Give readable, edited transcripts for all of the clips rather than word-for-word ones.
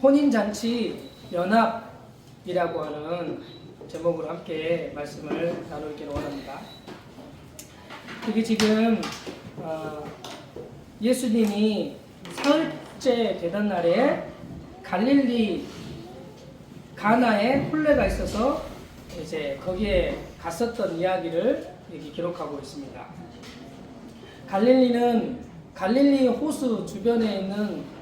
혼인잔치 연합이라고 하는 제목으로 함께 말씀을 나누기를 원합니다. 그게 지금 예수님이 사흘째 되던 날에 갈릴리 가나에 혼례가 있어서 이제 거기에 갔었던 이야기를 여기 기록하고 있습니다. 갈릴리 호수 주변에 있는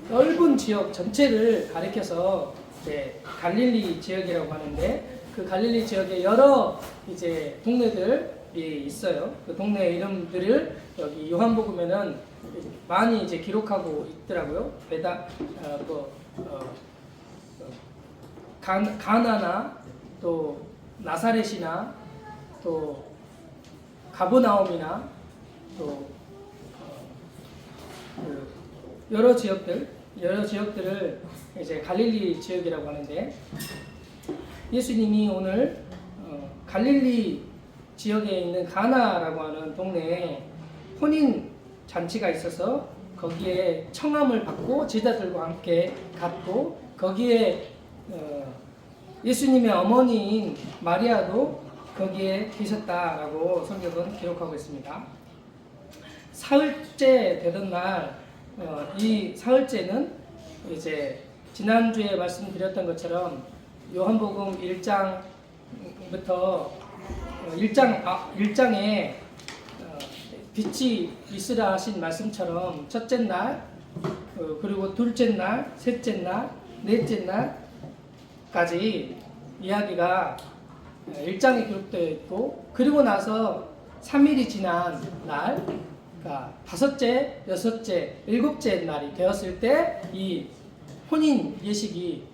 넓은 지역 전체를 가리켜서 이제 갈릴리 지역이라고 하는데, 그 갈릴리 지역에 여러 이제 동네들이 있어요. 그 동네 이름들을 여기 요한복음에는 많이 이제 기록하고 있더라고요. 가나나 또 나사렛이나 또 가버나움이나 또 여러 지역들을 이제 갈릴리 지역이라고 하는데, 예수님이 오늘 갈릴리 지역에 있는 가나라고 하는 동네에 혼인 잔치가 있어서 거기에 청함을 받고 제자들과 함께 갔고, 거기에 예수님의 어머니인 마리아도 거기에 계셨다라고 성경은 기록하고 있습니다. 사흘째 되던 날, 이 사흘째는 이제 지난주에 말씀드렸던 것처럼 요한복음 1장부터 1장에 빛이 있으라 하신 말씀처럼 첫째 날, 그리고 둘째 날, 셋째 날, 넷째 날까지 이야기가 1장에 기록되어 있고, 그리고 나서 3일이 지난 날, 그러니까 다섯째, 여섯째, 일곱째 날이 되었을 때 이 혼인 예식이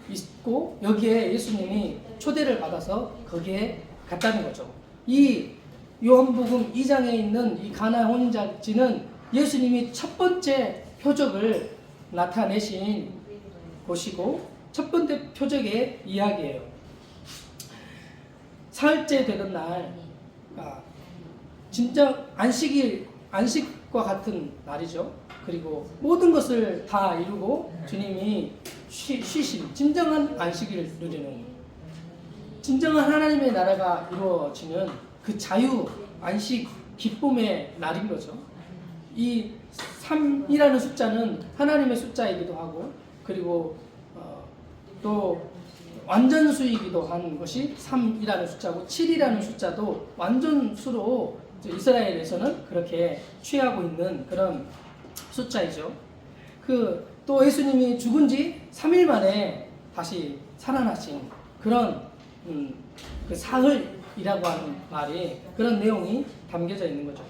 있고, 여기에 예수님이 초대를 받아서 거기에 갔다는 거죠. 이 요한복음 2장에 있는 이 가나 혼인잔치는 예수님이 첫 번째 표적을 나타내신 곳이고 첫 번째 표적의 이야기예요. 사흘째 되던 날, 진짜 안식과 같은 날이죠. 그리고 모든 것을 다 이루고 주님이 쉬신 진정한 안식을 누리는, 진정한 하나님의 나라가 이루어지는 그 자유, 안식, 기쁨의 날인 거죠. 이 3이라는 숫자는 하나님의 숫자이기도 하고, 그리고 또 완전수이기도 한 것이 3이라는 숫자고, 7이라는 숫자도 완전수로 이스라엘에서는 그렇게 취하고 있는 그런 숫자이죠. 또 예수님이 죽은 지 3일 만에 다시 살아나신 그런 그 사흘이라고 하는 말이, 그런 내용이 담겨져 있는 거죠.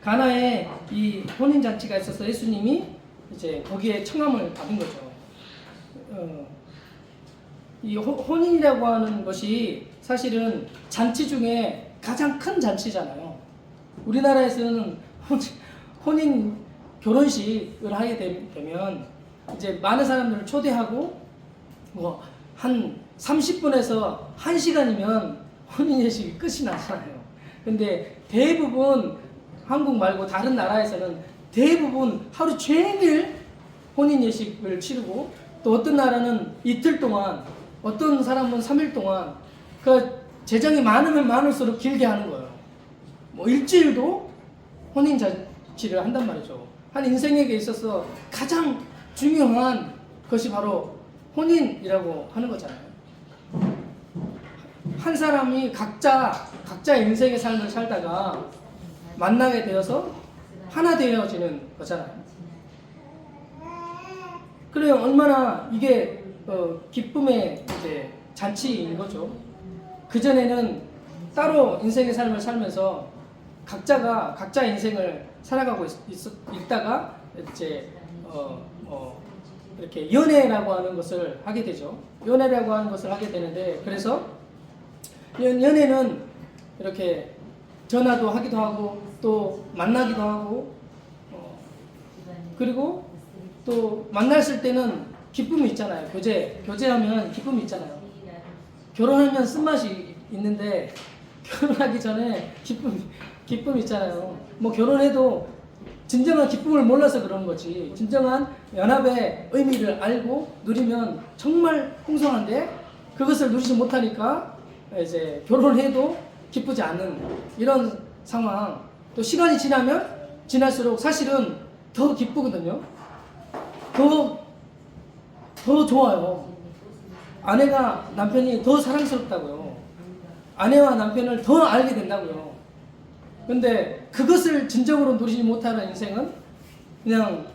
가나에 이 혼인잔치가 있어서 예수님이 이제 거기에 청함을 받은 거죠. 이 혼인이라고 하는 것이 사실은 잔치 중에 가장 큰 잔치잖아요. 우리나라에서는 혼인 결혼식을 하게 되면 이제 많은 사람들을 초대하고 한 30분에서 1시간이면 혼인 예식이 끝이 나잖아요. 근데 대부분 한국 말고 다른 나라에서는 대부분 하루 종일 혼인 예식을 치르고, 또 어떤 나라는 이틀 동안, 어떤 사람은 3일 동안, 그 재정이 많으면 많을수록 길게 하는 거예요. 일주일도 혼인 잔치를 한단 말이죠. 한 인생에게 있어서 가장 중요한 것이 바로 혼인이라고 하는 거잖아요. 한 사람이 각자의 인생의 삶을 살다가 만나게 되어서 하나 되어지는 거잖아요. 그래, 얼마나 이게 기쁨의 이제 잔치인 거죠. 그전에는 따로 인생의 삶을 살면서 각자가 각자의 인생을 살아가고 있다가 이제 이렇게 연애라고 하는 것을 하게 되죠. 연애라고 하는 것을 하게 되는데, 그래서 연애는 이렇게 전화도 하기도 하고 또 만나기도 하고, 그리고 또 만났을 때는 기쁨이 있잖아요. 교제하면 기쁨이 있잖아요. 결혼하면 쓴맛이 있는데 결혼하기 전에 기쁨이 있잖아요. 결혼해도 진정한 기쁨을 몰라서 그런 거지. 진정한 연합의 의미를 알고 누리면 정말 풍성한데 그것을 누리지 못하니까 이제 결혼해도 기쁘지 않는 이런 상황. 또 시간이 지나면 지날수록 사실은 더 기쁘거든요. 더 좋아요. 아내가 남편이 더 사랑스럽다고요. 아내와 남편을 더 알게 된다고요. 근데 그것을 진정으로 누리지 못하는 인생은 그냥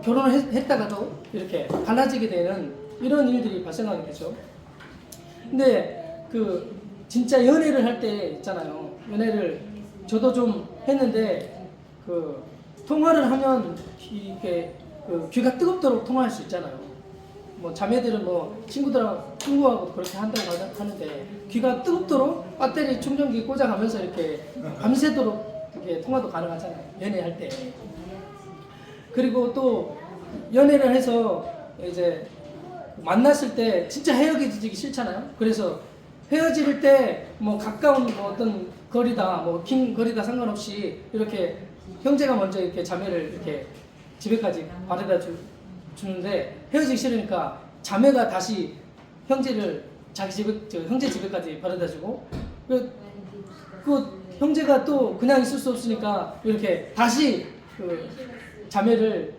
결혼을 했다가도 이렇게 갈라지게 되는 이런 일들이 발생하게 되죠. 근데 그 진짜 연애를 할 때 있잖아요. 연애를 저도 좀 했는데 그 통화를 하면 이렇게 그 귀가 뜨겁도록 통화할 수 있잖아요. 뭐 자매들은 뭐 친구하고 그렇게 한다고 하는데 귀가 뜨겁도록 배터리 충전기 꽂아가면서 이렇게 밤새도록 이렇게 통화도 가능하잖아요. 연애할 때. 그리고 또 연애를 해서 이제 만났을 때 진짜 헤어지기 싫잖아요. 그래서 헤어질 때 뭐 가까운 뭐 어떤 거리다 뭐 긴 거리다 상관없이 이렇게 형제가 먼저 이렇게 자매를 이렇게 집에까지 바래다 주는데 헤어지기 싫으니까 자매가 다시 형제를 자기 집에 형제 집에까지 바래다 주고 그 형제가 또 그냥 있을 수 없으니까 이렇게 다시 그 자매를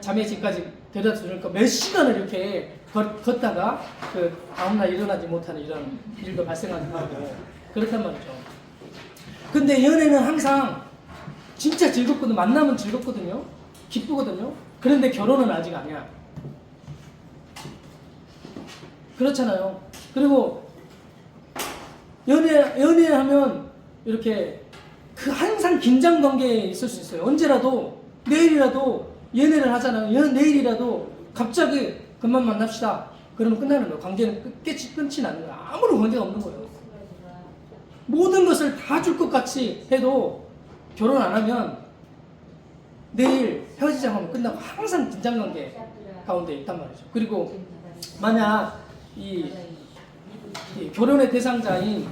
자매 집까지 데려다 주니까 몇 시간을 이렇게 걷다가 그 다음날 일어나지 못하는 이런 일도 발생하기도 하고 그렇단 말이죠. 근데 연애는 항상 진짜 즐겁거든. 만나면 즐겁거든요. 기쁘거든요. 그런데 결혼은 아직 아니야. 그렇잖아요. 그리고 연애하면 이렇게 그 항상 긴장 관계에 있을 수 있어요. 언제라도 내일이라도 연애를 하잖아요. 내일이라도 갑자기 그만 만납시다. 그러면 끝나는 거예요. 관계는 끝이 나는 거예요. 아무런 관계가 없는 거예요. 모든 것을 다 줄 것 같이 해도 결혼 안 하면 내일 헤어지자고 하면 끝나고 항상 긴장관계 가운데 있단 말이죠. 그리고 만약 이 결혼의 대상자인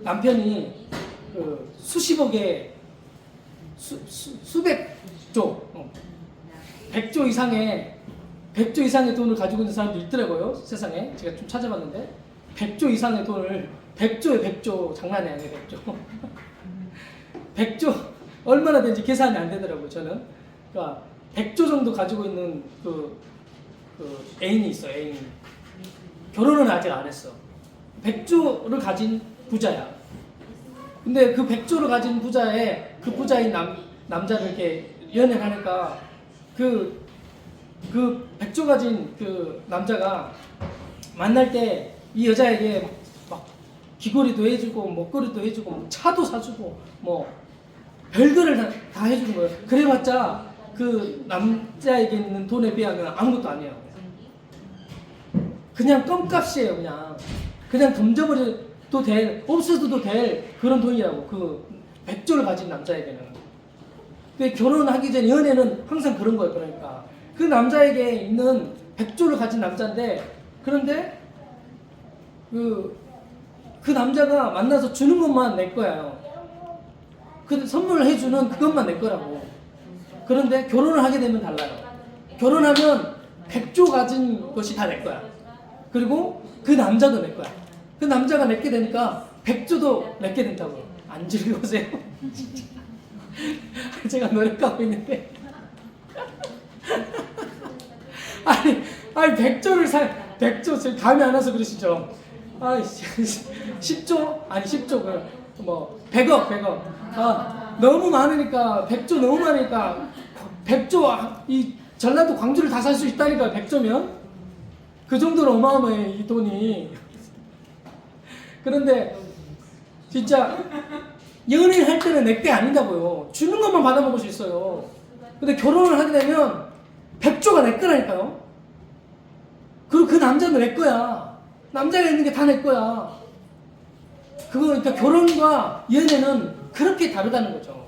남편이 그 수십억의 수백조 100조 이상의 돈을 가지고 있는 사람도 있더라고요. 세상에 제가 좀 찾아봤는데 100조 이상의 돈을 100조 장난이 아니에요. 100조 얼마나 된지 계산이 안 되더라고요. 저는 그러니까 100조 정도 가지고 있는 그 애인이 있어. 애인 결혼은 아직 안 했어. 100조를 가진 부자야. 근데 그 100조를 가진 그 부자인 남자를 이렇게 연애를 하니까 그 100조 가진 그 남자가 만날 때 이 여자에게 막 귀걸이도 해주고 목걸이도 해주고 뭐 차도 사주고 뭐 별거를 다 해주는 거예요. 그래봤자 그 남자에게 있는 돈에 비하면 아무것도 아니에요. 그냥 껌값이에요. 그냥 던져버려도 될, 없어도 될 그런 돈이라고. 그 100조를 가진 남자에게는. 근데 결혼하기 전에 연애는 항상 그런 거예요. 그러니까 그 남자에게 있는 100조를 가진 남자인데, 그런데 그 남자가 만나서 주는 것만 내 거예요. 그 선물을 해주는 그것만 내 거라고. 그런데 결혼을 하게 되면 달라요. 결혼하면 100조 가진 것이 다 내 거야. 그리고 그 남자도 내 거야. 그 남자가 내게 되니까 100조도 내게 된다고요. 안 즐거우세요? 제가 노력하고 있는데 아니 100조 지금 감이 안 와서 그러시죠? 10조? 아니 10조 뭐 100억 너무 많으니까 100조 너무 많으니까 100조 이 전라도 광주를 다 살 수 있다니까요. 100조면 그 정도로 어마어마해 이 돈이. 그런데 진짜 연애할 때는 내게 아니다고요. 주는 것만 받아먹을 수 있어요. 근데 결혼을 하게 되면 100조가 내 거라니까요. 그리고 그 남자는 내 거야. 남자가 있는 게 다 내 거야. 그러니까 결혼과 연애는 그렇게 다르다는 거죠.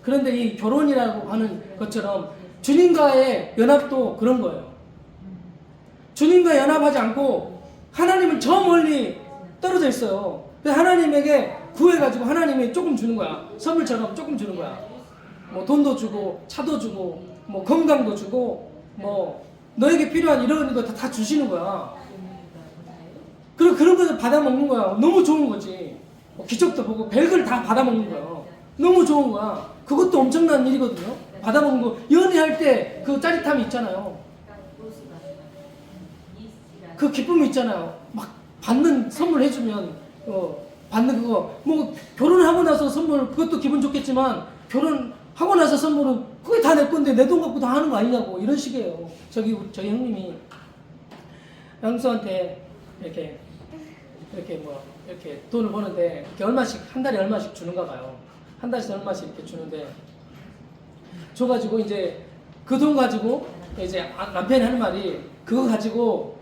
그런데 이 결혼이라고 하는 것처럼 주님과의 연합도 그런 거예요. 주님과 연합하지 않고 하나님은 저 멀리 떨어져 있어요. 그래서 하나님에게 구해가지고 하나님이 조금 주는 거야. 선물처럼 조금 주는 거야. 뭐 돈도 주고 차도 주고 뭐 건강도 주고 뭐 너에게 필요한 이런 거 다 주시는 거야. 그런 거 받아 먹는 거야. 너무 좋은 거지. 뭐 기적도 보고 별걸 다 받아 먹는 거야. 너무 좋은 거야. 그것도 엄청난 일이거든요. 받아 먹는 거. 연애할 때 그 짜릿함이 있잖아요. 그 기쁨이 있잖아요. 막 받는 선물 해주면 받는 그거 뭐 결혼하고 나서 선물 그것도 기분 좋겠지만 결혼하고 나서 선물은 그게 다 내 건데 내 돈 갖고 다 하는 거 아니냐고 이런 식이에요. 저희 형님이 형수한테 이렇게 돈을 버는데 이렇게 얼마씩 한 달에 얼마씩 주는가 봐요. 한 달씩 얼마씩 이렇게 주는데 줘가지고 이제 그 돈 가지고 이제 남편이 하는 말이 그거 가지고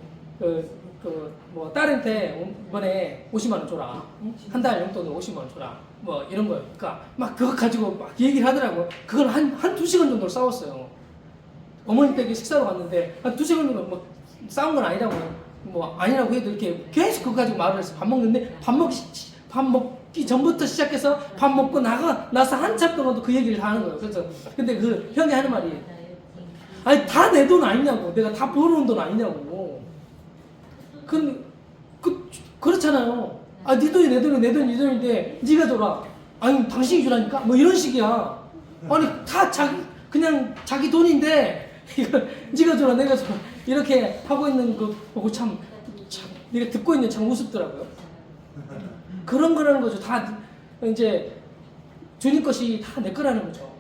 뭐 딸한테 이번에 50만 원 줘라. 한 달 용돈으로 50만 원 줘라. 뭐 이런 거예요. 그러니까 막 그거 가지고 막 얘기를 하더라고. 그걸 한 2시간 정도 싸웠어요. 어머니 댁에 식사로 갔는데 한 2시간 정도 뭐 싸운 건 아니라고. 뭐 아니라고 해도 이렇게 계속 그거 가지고 말을 해서 밥 먹는데 밥 먹기 전부터 시작해서 밥 먹고 나서 한참 동안도 그 얘기를 다 하는 거예요. 그래서 근데 그 형이 하는 말이 아니 다 내 돈 아니냐고. 내가 다 벌어온 돈 아니냐고. 그렇잖아요. 아, 네 돈이 내 돈이 내 돈이 네 돈인데 네가 줘라. 아니 당신이 주라니까? 뭐 이런 식이야. 아니 다 그냥 자기 돈인데 이걸 네가 줘라 내가 줘라 이렇게 하고 있는 거 보고 참 네가 듣고 있는 참 우습더라고요. 그런 거라는 거죠. 다 이제 주님 것이 다 내 거라는 거죠.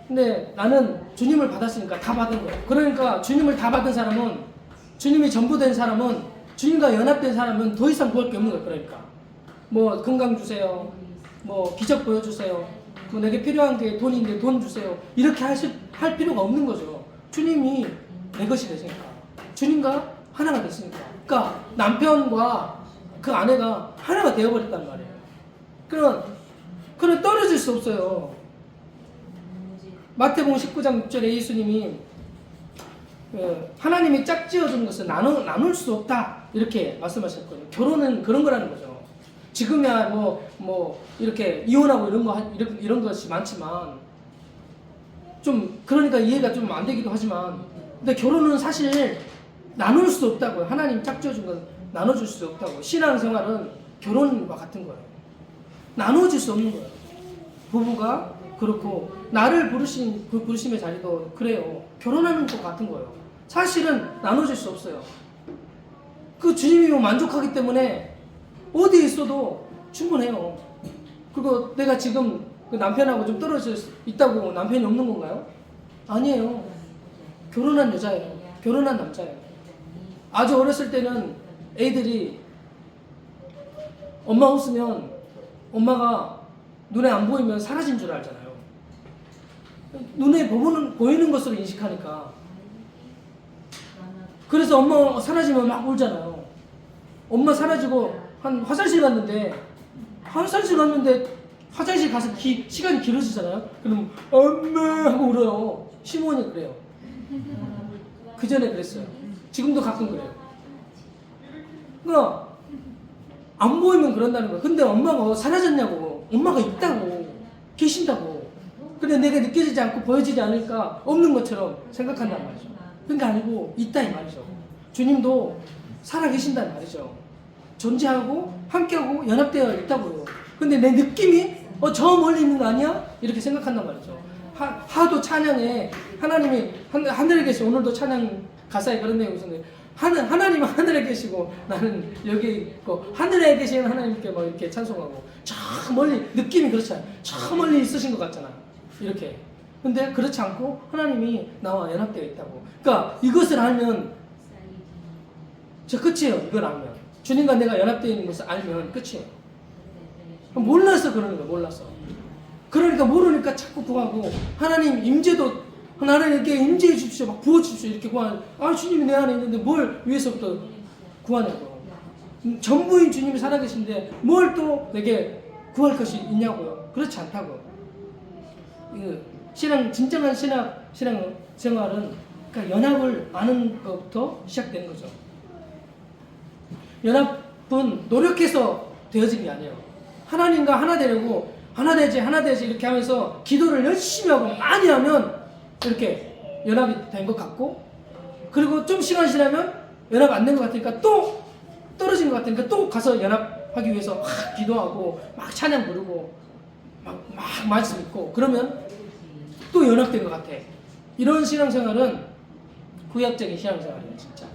근데 나는 주님을 받았으니까 다 받은 거예요. 그러니까 주님을 다 받은 사람은 주님이 전부 된 사람은 주님과 연합된 사람은 더 이상 구할 게 없는 거예요. 그러니까 뭐 건강 주세요, 뭐 기적 보여주세요, 뭐 내게 필요한 게 돈인데 돈 주세요 이렇게 할 필요가 없는 거죠. 주님이 내 것이 되시니까 주님과 하나가 됐으니까. 그러니까 남편과 그 아내가 하나가 되어버렸단 말이에요. 그럼 떨어질 수 없어요. 마태복음 19장 6절에 예수님이 하나님이 짝지어준 것을 나눌 수 없다 이렇게 말씀하셨거든요. 결혼은 그런 거라는 거죠. 지금이야 뭐 이렇게 이혼하고 이런 것이 많지만 좀 그러니까 이해가 좀 안 되기도 하지만 근데 결혼은 사실 나눌 수 없다고요. 하나님 짝지어준 건 나눠줄 수 없다고. 신앙생활은 결혼과 같은 거예요. 나눠질 수 없는 거예요. 부부가 그렇고 나를 부르신 그 부르심의 자리도 그래요. 결혼하는 것 같은 거예요. 사실은 나눠질 수 없어요. 그 주님이 만족하기 때문에 어디에 있어도 충분해요. 그리고 내가 지금 그 남편하고 좀 떨어져 있다고 남편이 없는 건가요? 아니에요. 결혼한 여자예요. 결혼한 남자예요. 아주 어렸을 때는 애들이 엄마 없으면 엄마가 눈에 안 보이면 사라진 줄 알잖아요. 눈에 보이는 것으로 인식하니까. 그래서 엄마 사라지면 막 울잖아요. 엄마 사라지고 한 화장실 갔는데 화장실 가서 시간이 길어지잖아요. 그럼 엄마 하고 울어요. 시몬이 그래요. 그 전에 그랬어요. 지금도 가끔 그래요. 그러니까 안 보이면 그런다는 거예요. 근데 엄마가 사라졌냐고. 엄마가 있다고. 계신다고. 근데 내가 느껴지지 않고 보여지지 않으니까 없는 것처럼 생각한단 말이죠. 그러니까 아니고 있다 이 말이죠. 주님도 살아계신다는 말이죠. 존재하고 함께하고 연합되어 있다고요. 근데 내 느낌이 저 멀리 있는 거 아니야? 이렇게 생각한단 말이죠. 하도 찬양에 하나님이 하늘에 계시 오늘도 찬양 가사에 그런 내용이 있었는데 하나님은 하늘에 계시고 나는 여기 있고 하늘에 계신 하나님께 막 이렇게 찬송하고 저 멀리 느낌이 그렇잖아요. 저 멀리 있으신 것 같잖아요. 이렇게. 근데 그렇지 않고 하나님이 나와 연합되어 있다고. 그러니까 이것을 알면 저 끝이에요. 이걸 알면 주님과 내가 연합되어 있는 것을 알면 끝이에요. 몰라서 그러는 거예요. 몰라서. 그러니까 모르니까 자꾸 구하고 하나님 임재도 하나님께 임재해 주십시오. 막 부어 주십시오. 이렇게 구하는. 주님이 내 안에 있는데 뭘 위해서부터 구하냐고. 전부인 주님이 살아계신데 뭘 또 내게 구할 것이 있냐고요. 그렇지 않다고. 진정한 신앙 생활은 그러니까 연합을 아는 것부터 시작되는 거죠. 연합은 노력해서 되어진 게 아니에요. 하나님과 하나 되려고 하나 되지 하나 되지 이렇게 하면서 기도를 열심히 하고 많이 하면 이렇게 연합이 된 것 같고, 그리고 좀 시간 지나면 연합 안 된 것 같으니까 또 떨어진 것 같으니까 또 가서 연합하기 위해서 막 기도하고 막 찬양 부르고 막 말씀 읽고 그러면 또 연합된 것 같아. 이런 신앙생활은 구약적인 신앙생활이에요. 진짜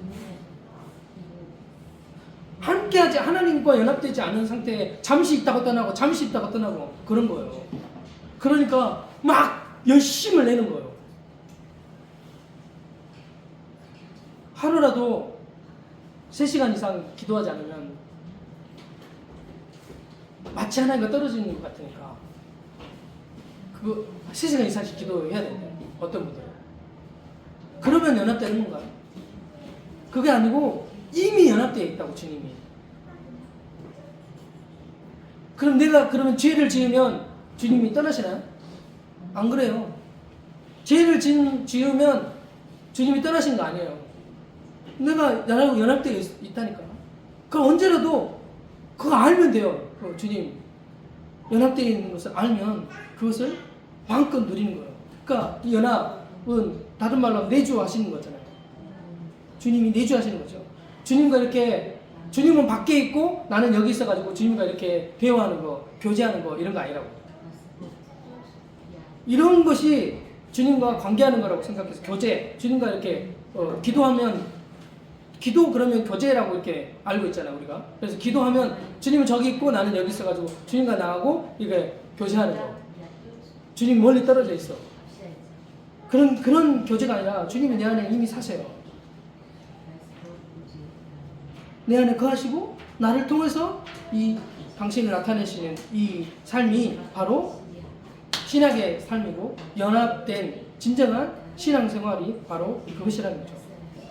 함께하지, 하나님과 연합되지 않은 상태에 잠시 있다가 떠나고 잠시 있다가 떠나고 그런 거예요. 그러니까 막 열심을 내는 거예요. 하루라도 3시간 이상 기도하지 않으면 마치 하나님과 떨어지는 것 같으니까 그거 3시간 이상씩 기도해야 된대. 어떤 분들은. 그러면 연합되는 건가요? 그게 아니고 이미 연합되어 있다고, 주님이. 그럼 내가 그러면 죄를 지으면 주님이 떠나시나요? 안 그래요. 죄를 지으면 주님이 떠나신 거 아니에요. 내가 나라고 연합되어 있다니까. 그러니까 언제라도 그거 알면 돼요. 주님 연합되어 있는 것을 알면 그것을 마음껏 누리는 거예요. 그러니까 이 연합은 다른 말로 내주하시는 거잖아요. 주님이 내주하시는 거죠. 주님과 이렇게, 주님은 밖에 있고 나는 여기 있어가지고 주님과 이렇게 대화하는 거, 교제하는 거 이런 거 아니라고. 이런 것이 주님과 관계하는 거라고 생각해서 교제, 주님과 이렇게 기도하면, 기도 그러면 교제라고 이렇게 알고 있잖아요, 우리가. 그래서 기도하면 주님은 저기 있고 나는 여기 있어가지고 주님과 나하고 이게 교제하는 거. 주님 멀리 떨어져 있어. 그런 교제가 아니라 주님이 내 안에 이미 사세요. 내 안에 거하시고 나를 통해서 이 당신을 나타내시는 이 삶이 바로 신학의 삶이고, 연합된 진정한 신앙생활이 바로 그것이라는 거죠.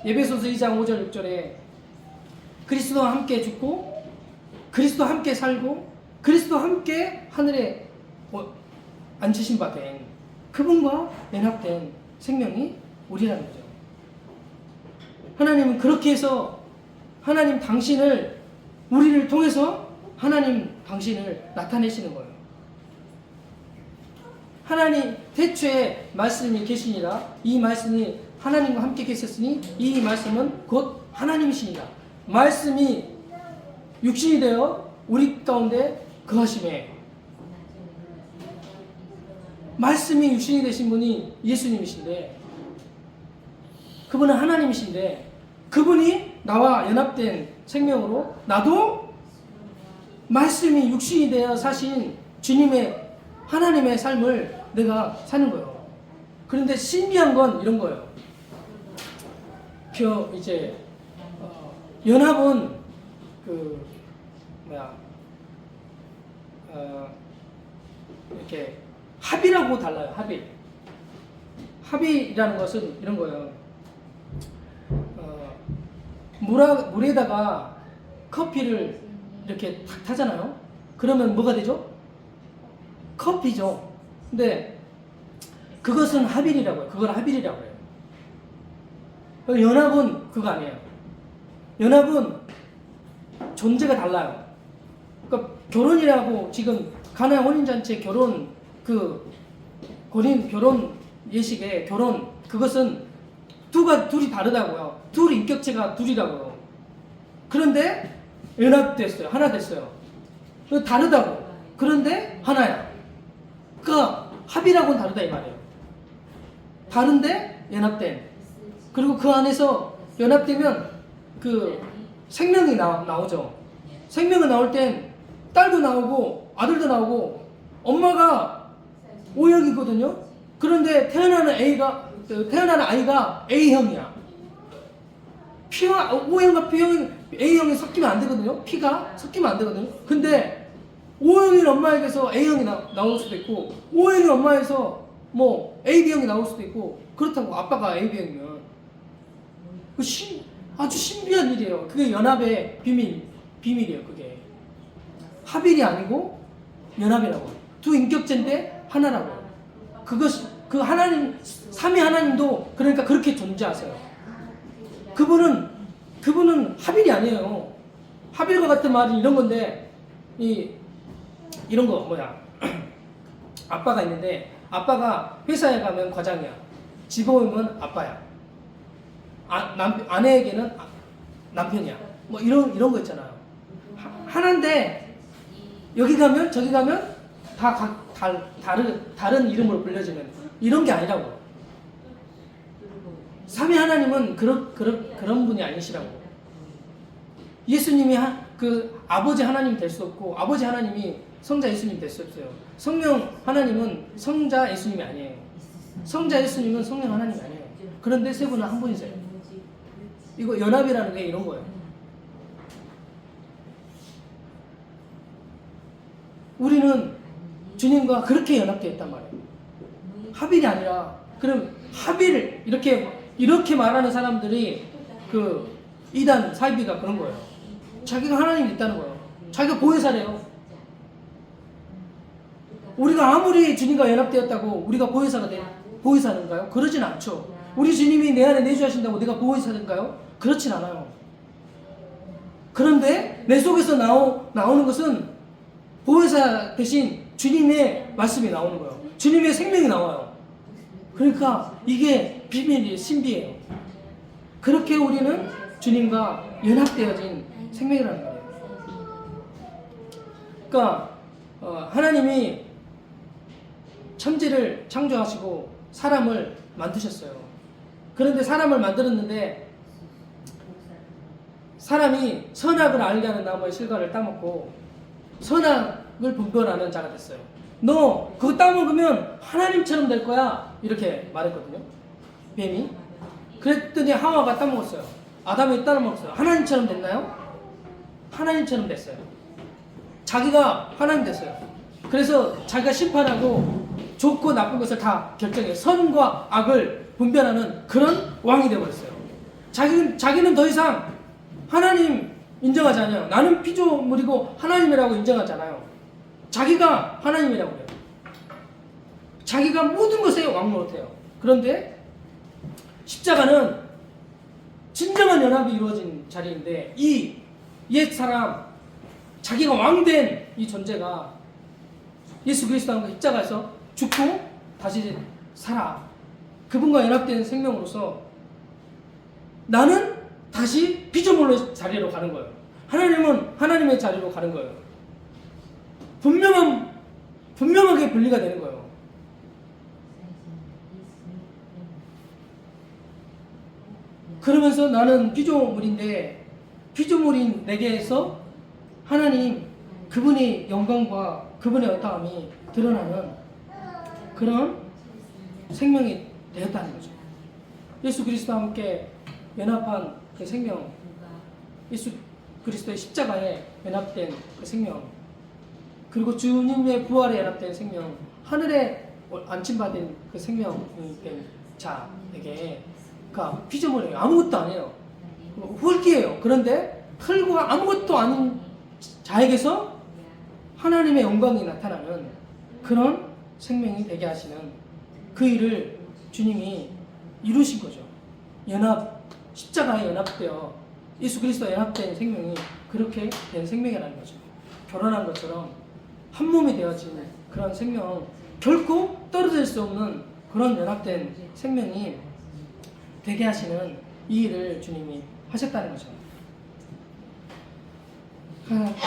에베소서 2장 5절 6절에 그리스도와 함께 죽고 그리스도와 함께 살고 그리스도와 함께 하늘에 앉으신 바 된 그분과 연합된 생명이 우리라는 거죠. 하나님은 그렇게 해서 하나님 당신을, 우리를 통해서 하나님 당신을 나타내시는 거예요. 하나님 태초에 말씀이 계시니라. 이 말씀이 하나님과 함께 계셨으니 이 말씀은 곧 하나님이시니라. 말씀이 육신이 되어 우리 가운데 거하심에, 말씀이 육신이 되신 분이 예수님이신데, 그분은 하나님이신데, 그분이 나와 연합된 생명으로 나도 말씀이 육신이 되어 사신 주님의, 하나님의 삶을 내가 사는 거예요. 그런데 신비한 건 이런 거예요. 이제 연합은 이렇게 합이라고 달라요. 합이라는 것은 이런 거예요. 물에다가 커피를 이렇게 탁 타잖아요. 그러면 뭐가 되죠? 커피죠. 근데 그것은 합일이라고 해요. 그걸 합일이라고 해요. 연합은 그거 아니에요. 연합은 존재가 달라요. 그러니까 결혼이라고, 지금 가나안 혼인잔치 결혼, 결혼 예식의 결혼, 그것은 둘이 다르다고요. 둘 인격체가 둘이라고요. 그런데 연합됐어요. 하나 됐어요. 다르다고. 그런데 하나야. 그러니까 합이라고는 다르다 이 말이에요. 다른데 연합된. 그리고 그 안에서 연합되면 그 생명이 나오죠. 생명이 나올 땐 딸도 나오고 아들도 나오고, 엄마가 O형이거든요. 그런데 태어나는 아이가 A형이야. 피와 O형과 A형이 섞이면 안 되거든요. 피가 섞이면 안 되거든요. 근데 O형인 엄마에게서 A형이 나올 수도 있고, O형인 엄마에서 뭐 AB형이 나올 수도 있고, 그렇다고. 아빠가 AB형이면 아주 신비한 일이에요. 그게 연합의 비밀이에요. 그게 합일이 아니고 연합이라고. 두 인격체인데 하나라고. 그 하나님, 삼위 하나님도 그러니까 그렇게 존재하세요. 그분은 합일이 아니에요. 합일과 같은 말이 이런 건데, 이런 거 아빠가 있는데 아빠가 회사에 가면 과장이야. 집에 오면 아빠야. 아내에게는 남편이야. 뭐 이런 거 있잖아요. 하나인데 여기 가면 저기 가면 다 다른 이름으로 불려지는 이런 게 아니라고. 삼위 하나님은 그런 분이 아니시라고. 예수님이 그 아버지 하나님 될 수 없고 아버지 하나님이 성자 예수님 될 수 없어요. 성령 하나님은 성자 예수님이 아니에요. 성자 예수님은 성령 하나님이 아니에요. 그런데 세 분은 한 분이세요. 이거 연합이라는 게 이런 거예요. 우리는 주님과 그렇게 연합되어 있단 말이에요. 합일이 아니라, 그럼 합일 이렇게 말하는 사람들이 그 이단 사이비가 그런 거예요. 자기가 하나님이 있다는 거예요. 자기가 보혜사래요. 우리가 아무리 주님과 연합되었다고 우리가 보혜사인가요? 그러진 않죠. 우리 주님이 내 안에 내주하신다고 내가 보혜사인가요? 그렇진 않아요. 그런데 내 속에서 나오는 것은 보혜사 대신 주님의 말씀이 나오는 거예요. 주님의 생명이 나와요. 그러니까 이게 비밀이에요. 신비예요. 그렇게 우리는 주님과 연합되어진 생명이라는 거예요. 그러니까 하나님이 천지를 창조하시고 사람을 만드셨어요. 그런데 사람을 만들었는데 사람이 선악을 알게 하는 나무의 실과를 따먹고 선악을 분별하는 자가 됐어요. 너 그거 따먹으면 하나님처럼 될 거야, 이렇게 말했거든요. 뱀이. 그랬더니 하와가 따먹었어요. 아담이 따먹었어요. 하나님처럼 됐나요? 하나님처럼 됐어요. 자기가 하나님 됐어요. 그래서 자기가 심판하고 좋고 나쁜 것을 다 결정해요. 선과 악을 분별하는 그런 왕이 되어버렸어요. 자기는 더 이상 하나님 인정하지 않아요. 나는 피조물이고 하나님이라고 인정하지 않아요. 자기가 하나님이라고 해요. 자기가 모든 것에 왕 노릇해요. 그런데 십자가는 진정한 연합이 이루어진 자리인데 이 옛 사람, 자기가 왕된 이 존재가 예수 그리스도와 십자가에서 죽고 다시 살아. 그분과 연합된 생명으로서 나는 다시 피조물의 자리로 가는 거예요. 하나님은 하나님의 자리로 가는 거예요. 분명하게 분리가 되는 거예요. 그러면서 나는 피조물인데 피조물인 내게에서 하나님 그분의 영광과 그분의 어떠함이 드러나는 그런 생명이 되었다는 거죠. 예수 그리스도와 함께 연합한 그 생명, 예수 그리스도의 십자가에 연합된 그 생명, 그리고 주님의 부활에 연합된 생명, 하늘에 안침받은 그 생명이 된 자에게, 그러니까 피조물이에요. 아무것도 아니에요. 흙이에요. 그런데 흙과 아무것도 아닌 자에게서 하나님의 영광이 나타나는 그런 생명이 되게 하시는 그 일을 주님이 이루신 거죠. 십자가에 연합되어 예수 그리스도와 연합된 생명이 그렇게 된 생명이라는 거죠. 결혼한 것처럼 한 몸이 되어진 그런 생명, 결코 떨어질 수 없는 그런 연합된 생명이 되게 하시는 이 일을 주님이 하셨다는 거죠.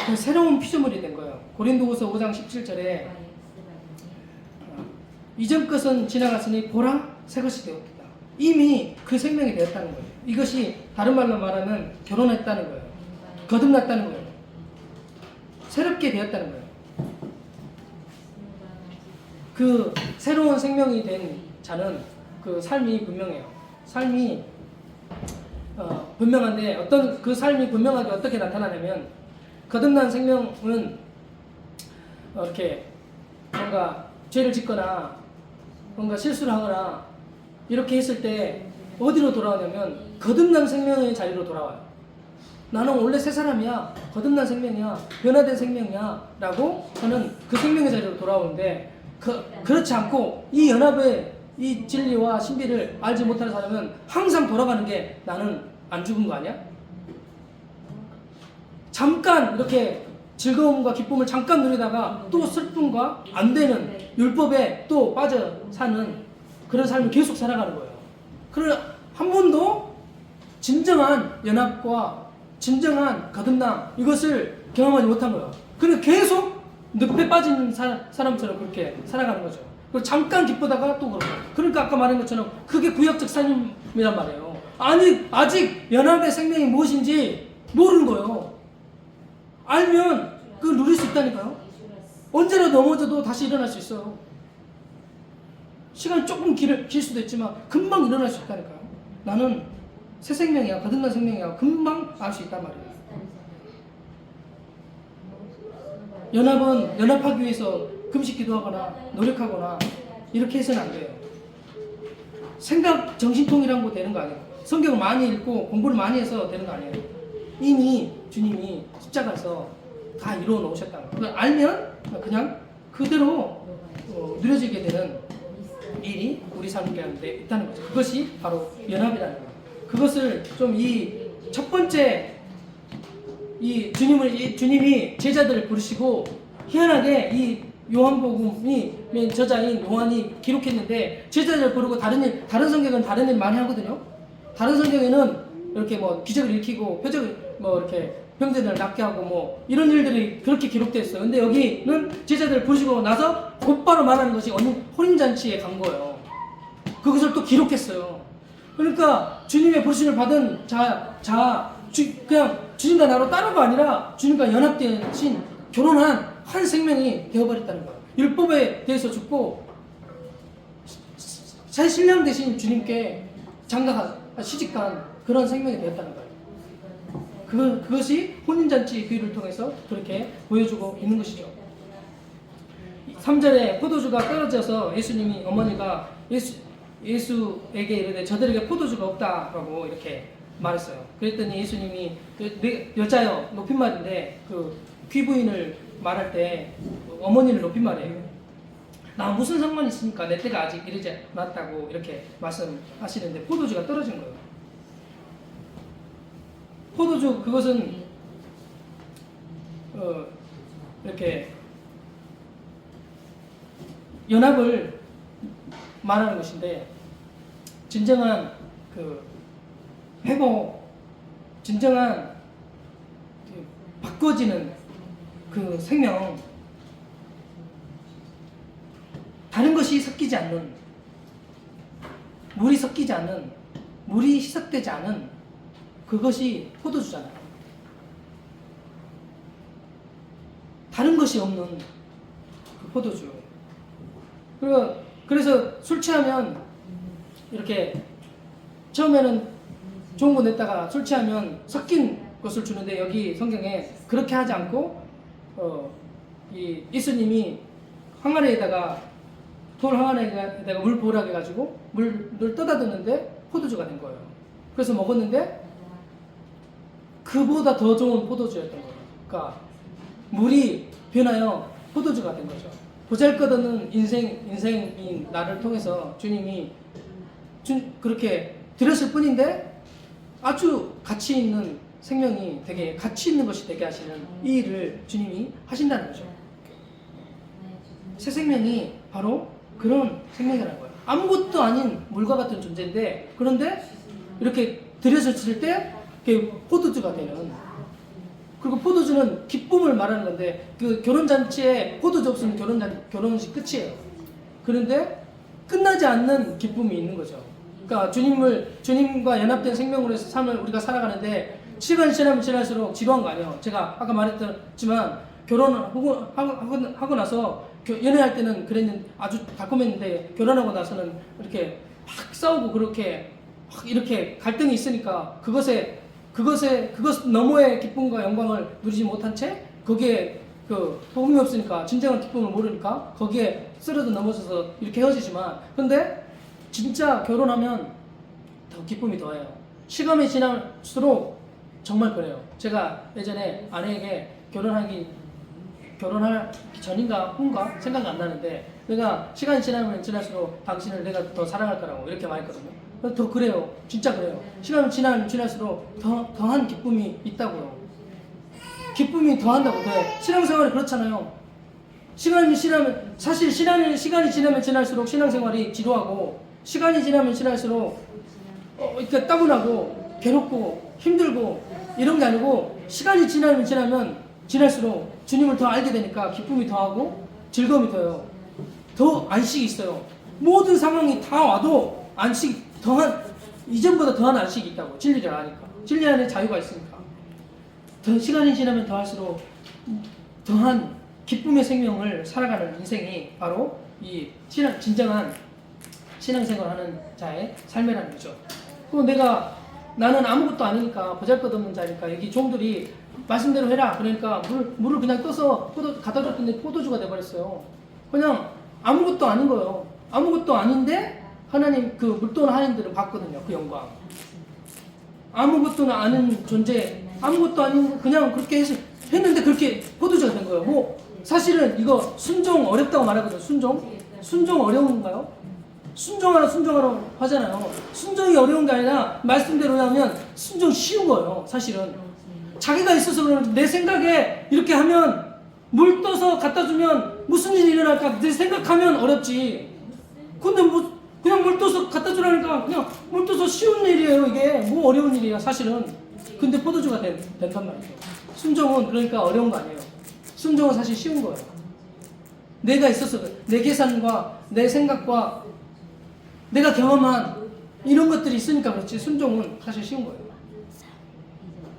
그 새로운 피조물이 된 거예요. 고린도후서 5장 17절에 이전 것은 지나갔으니 보라 새 것이 되었다. 이미 그 생명이 되었다는 거예요. 이것이 다른 말로 말하면 결혼했다는 거예요. 거듭났다는 거예요. 새롭게 되었다는 거예요. 그 새로운 생명이 된 자는 그 삶이 분명해요. 삶이 분명한데 어떤 그 삶이 분명하게 어떻게 나타나냐면, 거듭난 생명은 이렇게 뭔가 죄를 짓거나 뭔가 실수를 하거나 이렇게 했을 때 어디로 돌아오냐면 거듭난 생명의 자리로 돌아와요. 나는 원래 새 사람이야, 거듭난 생명이야, 변화된 생명이야 라고 하는 그 생명의 자리로 돌아오는데, 그렇지 않고 이 연합의 이 진리와 신비를 알지 못하는 사람은 항상 돌아가는 게 나는 안 죽은 거 아니야? 잠깐 이렇게 즐거움과 기쁨을 잠깐 누리다가 또 슬픔과 안 되는 율법에 또 빠져 사는 그런 삶을 계속 살아가는 거예요. 그러나 한 번도 진정한 연합과 진정한 거듭남 이것을 경험하지 못한 거예요. 그래서 계속 늪에 빠진 사람처럼 그렇게 살아가는 거죠. 그리고 잠깐 기쁘다가 또 그러고. 그러니까 아까 말한 것처럼 그게 구약적 삶이란 말이에요. 아직 연합의 생명이 무엇인지 모르는 거예요. 알면 그걸 누릴 수 있다니까요. 언제나 넘어져도 다시 일어날 수 있어요. 시간이 조금 길 수도 있지만 금방 일어날 수 있다니까요. 나는 새 생명이야, 거듭난 생명이야, 금방 알 수 있단 말이에요. 연합하기 위해서 금식 기도하거나 노력하거나 이렇게 해서는 안 돼요. 생각 정신통일한 거 되는 거 아니에요. 성경을 많이 읽고 공부를 많이 해서 되는 거 아니에요. 이미 주님이 십자가에서 다 이루어 놓으셨다는 거예요. 그걸 알면 그냥 그대로 누려지게 되는 일이 우리 삶 가운데 있다는 거죠. 그것이 바로 연합이라는 거예요. 그것을 좀 이 첫 번째 이 주님이 제자들을 부르시고 희한하게 이 요한복음이 저자인 요한이 기록했는데 제자들을 부르고 다른 성경은 다른 일 많이 하거든요. 다른 성경에는 이렇게 뭐 기적을 일으키고 표적을 뭐 이렇게 병자들을 낫게 하고 뭐 이런 일들이 그렇게 기록되어 있어요. 근데 여기는 제자들을 부르시고 나서 곧바로 말하는 것이 어느 혼인잔치에 간 거예요. 그것을 또 기록했어요. 그러니까 주님의 부르심을 받은 그냥 주님과 나로 따로가 아니라 주님과 연합되신 결혼한 한 생명이 되어버렸다는 거예요. 율법에 대해서 죽고 새 신랑 대신 주님께 시집간 그런 생명이 되었다는 거예요. 그것이 혼인잔치 비유를 통해서 그렇게 보여주고 있는 것이죠. 3절에 포도주가 떨어져서 예수님이 어머니가 예수에게 이르되 저들에게 포도주가 없다라고 이렇게 말했어요. 그랬더니 예수님이 여자여 높임말인데 그 귀부인을 말할 때 어머니를 높임말이에요. 나 무슨 상관이 있습니까? 내 때가 아직 이르지 않았다고 이렇게 말씀하시는데 포도주가 떨어진 거예요. 포도주 그것은 이렇게 연합을 말하는 것인데 진정한 그 회복, 진정한 바꿔지는 그 생명, 다른 것이 섞이지 않는, 물이 섞이지 않는, 물이 희석되지 않은 그것이 포도주잖아요. 다른 것이 없는 그 포도주. 그래서 술 취하면 이렇게 처음에는 좋은 거 냈다가 술 취하면 섞인 것을 주는데 여기 성경에 그렇게 하지 않고 이 예수님이 항아리에다가 돌 항아리에다가 물 부으라고 해가지고 물을 떠다듬는데 포도주가 된 거예요. 그래서 먹었는데 그보다 더 좋은 포도주였던 거예요. 그러니까 물이 변하여 포도주가 된 거죠. 보잘것없는 인생인 나를 통해서 주님이 그렇게 드렸을 뿐인데 아주 가치 있는 생명이 되게 가치 있는 것이 되게 하시는 이 일을 주님이 하신다는 거죠. 새 생명이 바로 그런 생명이라는 거예요. 아무것도 아닌 물과 같은 존재인데 그런데 이렇게 들여졌을 때 포도주가 되는. 그리고 포도주는 기쁨을 말하는 건데 그 결혼잔치에 포도주 없으면 결혼식 끝이에요. 그런데 끝나지 않는 기쁨이 있는 거죠. 그러니까 주님과 연합된 생명으로서 삶을 우리가 살아가는데 시간이 지나면 지날수록 지루한 거 아니에요. 제가 아까 말했지만 결혼하고 나서 연애할 때는 그랬는데 아주 달콤했는데 결혼하고 나서는 이렇게 막 싸우고 그렇게 막 이렇게 갈등이 있으니까 그것 너머의 기쁨과 영광을 누리지 못한 채 거기에 그 복음이 없으니까 진정한 기쁨을 모르니까 거기에 쓰러져 넘어져서 이렇게 헤어지지만 근데 진짜 결혼하면 더 기쁨이 더해요. 시간이 지날수록 정말 그래요. 제가 예전에 아내에게 결혼할 전인가 후인가 생각이 안 나는데 내가 시간이 지나면 지날수록 당신을 내가 더 사랑할 거라고 이렇게 말했거든요. 더 그래요. 진짜 그래요. 시간이 지나면 지날수록 더한 기쁨이 있다고요. 기쁨이 더한다고. 신앙생활이 그렇잖아요. 시간이 지나면, 사실 시간이 지나면 지날수록 신앙생활이 지루하고, 시간이 지나면 지날수록 이렇게 따분하고 괴롭고 힘들고 이런 게 아니고, 시간이 지나면 지날수록 주님을 더 알게 되니까 기쁨이 더하고 즐거움이 더 안식이 있어요. 모든 상황이 다 와도 이전보다 더한 안식이 있다고. 진리를 아니까. 진리 안에 자유가 있으니까. 더 시간이 지나면 더할수록 더한 기쁨의 생명을 살아가는 인생이 바로 이 진정한 신앙생활하는 자의 삶이라는 거죠. 그리고 나는 아무것도 아니니까, 보잘것없는 자니까, 여기 종들이 말씀대로 해라 그러니까 물을 그냥 떠서 갖다 줬더니 포도주가 돼버렸어요. 그냥 아무것도 아닌 거예요. 아무것도 아닌데 하나님, 그 물도는 하나님들을 봤거든요. 그 영광. 아무것도 아닌 존재, 아무것도 아닌, 그냥 그렇게 했는데 그렇게 포도주가 된 거예요. 뭐 사실은 이거 순종 어렵다고 말하거든요. 순종 어려운 건가요? 순종하라 하잖아요. 순종이 어려운 게 아니라 말씀대로 하면 순종 쉬운 거예요. 사실은 자기가 있어서 그러는데, 내 생각에 이렇게 하면, 물 떠서 갖다 주면 무슨 일이 일어날까 내 생각하면 어렵지. 근데 그냥 물 떠서 갖다 주라니까 그냥 물 떠서 쉬운 일이에요. 이게 뭐 어려운 일이야 사실은. 근데 포도주가 된단 말이죠. 순종은 그러니까 어려운 거 아니에요. 순종은 사실 쉬운 거예요. 내가 있어서, 내 계산과 내 생각과 내가 경험한 이런 것들이 있으니까 그렇지, 순종은 사실 쉬운 거예요.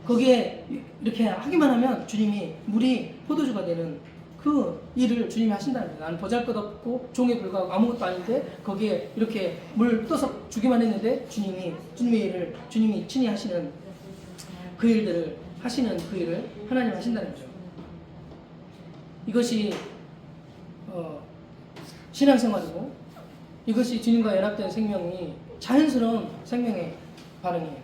거기에 이렇게 하기만 하면 주님이, 물이 포도주가 되는 그 일을 주님이 하신다는 거예요. 나는 보잘것없고 종에 불과하고 아무것도 아닌데 거기에 이렇게 물 떠서 주기만 했는데 주님의 일을 주님이 친히 하시는 그 일들을 하시는 그 일을 하나님 하신다는 거죠. 이것이 신앙생활이고, 이것이 주님과 연합된 생명이 자연스러운 생명의 반응이에요.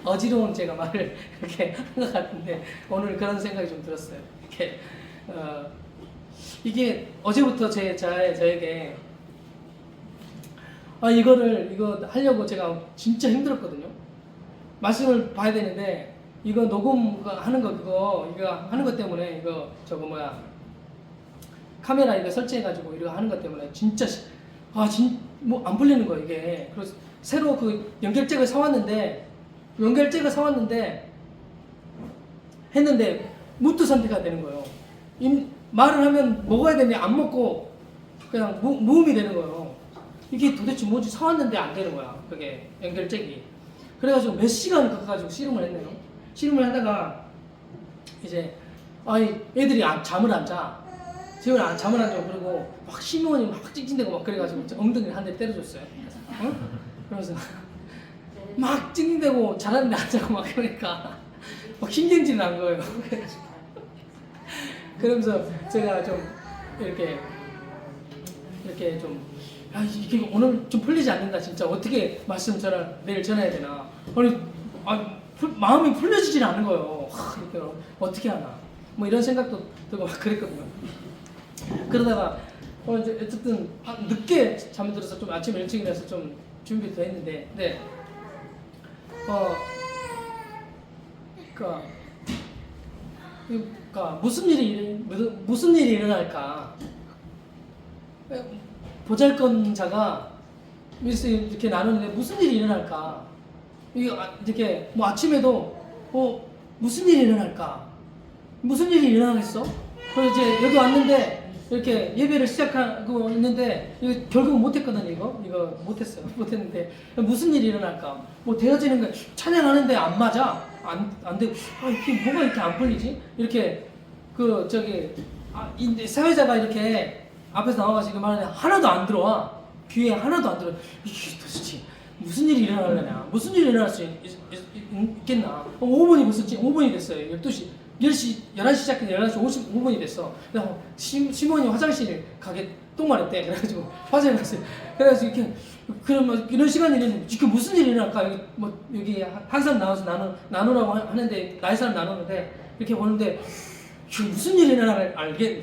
어지러운 제가 말을 이렇게 한 것 같은데 오늘 그런 생각이 좀 들었어요. 이렇게 이게 어제부터 저에게 이거 하려고 제가 진짜 힘들었거든요. 말씀을 봐야 되는데 이거 녹음하는 거 이거 하는 것 때문에 카메라 이거 설치해가지고 이거 하는 것 때문에 진짜 뭐 안 풀리는 거예요 이게. 그래서 새로 그 연결잭을 사왔는데 했는데 무트 상태가 되는 거예요. 말을 하면 먹어야 되는데 안 먹고 그냥 무음이 되는 거예요. 이게 도대체 뭐지? 사왔는데 안 되는 거야. 그게 연결잭이. 그래가지고 몇 시간을 가가지고 씨름을 했네요. 씨름을 하다가 이제 애들이 잠을 안 자. 잠을 안 자고, 그리고 막 시몬이 막 찡찡대고 막 그래가지고 엉덩이를 한 대 때려줬어요. 그러면서 막 찡찡대고 자는데 안 자고 막 그러니까 막 신경질이 난 거예요. 그러면서 제가 좀 이렇게 좀 이게 오늘 좀 풀리지 않는다 진짜. 어떻게 말씀 내일 전해야 되나. 마음이 풀려지질 않는 거예요. 이렇게 어떻게 하나. 뭐 이런 생각도 들고 막 그랬거든요. 그러다가 이제 어쨌든 늦게 잠들어서 좀 아침 일찍 일어나서 좀 준비도 했는데, 그러니까 무슨 일이 일어날까? 보잘것자가 이렇게 나누는데 무슨 일이 일어날까? 이렇게 뭐 아침에도 무슨 일이 일어날까? 무슨 일이 일어나겠어? 그래서 이제 여기 왔는데 이렇게 예배를 시작하고 있는데 결국 못했거든요. 이거 못했는데 무슨 일이 일어날까? 뭐 되어지는 거 찬양하는데 안 맞아. 안 돼. 이게 뭐가 이렇게 안 풀리지? 이렇게 사회자가 이렇게 앞에서 나와가지고 말하는데 하나도 안 들어와. 귀에 하나도 안 들어. 이게 도대체 무슨 일이 일어나려냐? 무슨 일이 일어날 수 있겠나? 5분이 벌써 5분이 됐어요. 11시 시작해서 11시 55분이 됐어. 그래서 시몬이 화장실 가게 똥말했대. 그래가지고 화장실 갔어요. 그래가지고 이렇게, 그러면 이런 시간이 있는데 지금 무슨 일이 일어날까? 여기 한 사람 나와서 나누라고 하는데, 나이 사람 나누는데, 이렇게 보는데, 무슨 일이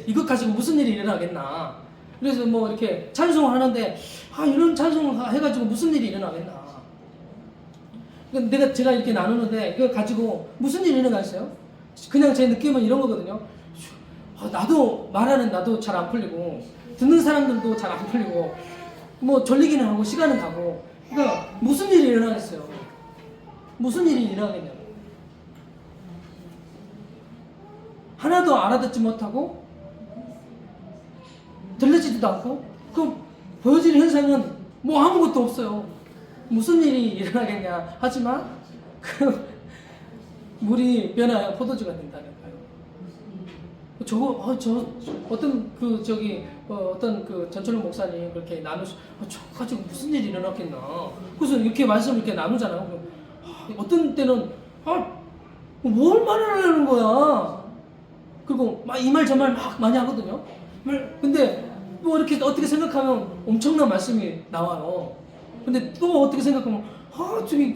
이것 가지고 무슨 일이 일어나겠나. 그래서 뭐 이렇게 찬송을 하는데, 이런 찬송을 해가지고 무슨 일이 일어나겠나. 제가 이렇게 나누는데, 이거 가지고 무슨 일이 일어나겠어요? 그냥 제 느낌은 이런 거거든요. 나도 말하는 나도 잘 안 풀리고 듣는 사람들도 잘 안 풀리고 뭐 졸리기는 하고 시간은 가고 그러니까 무슨 일이 일어나겠어요? 무슨 일이 일어나겠냐고. 하나도 알아듣지 못하고 들리지도 않고 그 보여지는 현상은 뭐 아무것도 없어요. 무슨 일이 일어나겠냐 하지만 그 물이 변하여 포도주가 된다는 거예요. 저 어떤 그 저기 어떤 그 전철로 목사님 그렇게 나누시 저 가지고 무슨 일이 일어났겠나. 그래서 이렇게 말씀을 이렇게 나누잖아요. 어떤 때는 뭘 말하려는 거야. 그리고 막 이 말 저 말 막 많이 하거든요. 근데 또 이렇게 어떻게 생각하면 엄청난 말씀이 나와요. 근데 또 어떻게 생각하면 저기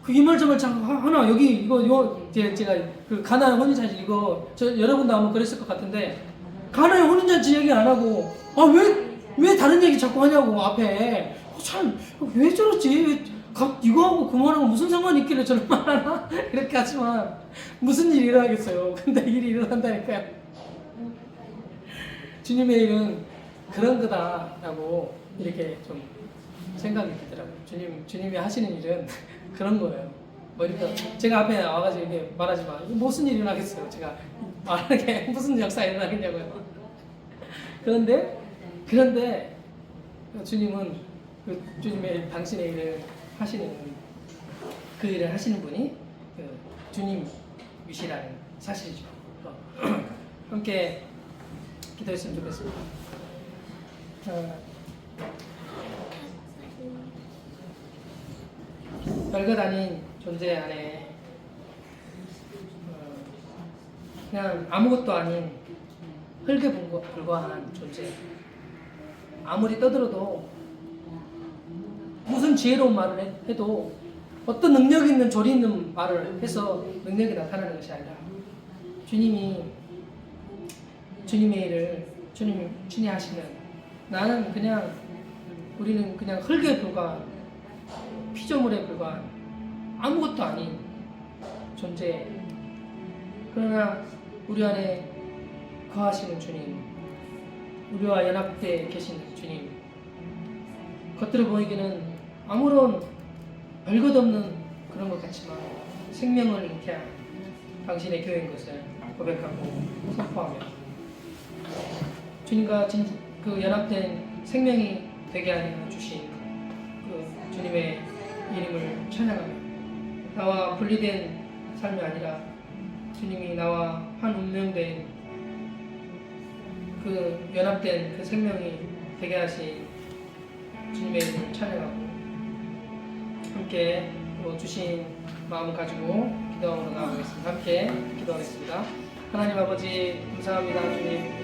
이 말 저 말 참 하나 여기 이거 제가 그 가나의 혼인잔치 이거 여러분도 아마 그랬을 것 같은데 가나의 혼인잔치 얘기 안 하고 왜 다른 얘기 자꾸 하냐고 앞에 참 왜 저러지 이거하고 그만하고 무슨 상관이 있길래 저런 말 하나 이렇게 하지만 무슨 일이 일어나겠어요. 근데 일이 일어난다니까요. 주님의 일은 그런 거다라고 이렇게 좀 생각이 들더라고요. 주님이 하시는 일은 그런 거예요. 뭐 이렇게 제가 앞에 나와가지고 이렇게 말하지만 무슨 일이 일어나겠어요. 제가 말하게 무슨 역사 일어나겠냐고요. 그런데 주님은 주님의 당신의 일을 하시는 그 일을 하시는 분이 주님이시라는 사실이죠. 함께 기도했으면 좋겠습니다. 별것 아닌 존재 안에 그냥 아무것도 아닌 흙에 불과한 존재. 아무리 떠들어도 무슨 지혜로운 말을 해도 어떤 능력 있는 조리 있는 말을 해서 능력이 나타나는 것이 아니라 주님의 일을 주님이 하시는 나는 그냥 우리는 그냥 흙에 불과한 피조물에 불과한 아무것도 아닌 존재. 그러나 우리 안에 거하시는 주님, 우리와 연합되어 계시는 주님, 겉으로 보이기는 아무런 별것 없는 그런 것 같지만 생명을 잉태한 당신의 교회인 것을 고백하고 선포하며 주님과 그 연합된 생명이 되게 하여 주신 그 주님의 이름을 찬양하며 나와 분리된 삶이 아니라 주님이 나와 한 운명된 그 연합된 그 생명이 되게 하신 주님의 이름을 찬양하고 함께 주신 마음을 가지고 기도하러 나가겠습니다. 함께 기도하겠습니다. 하나님 아버지 감사합니다. 주님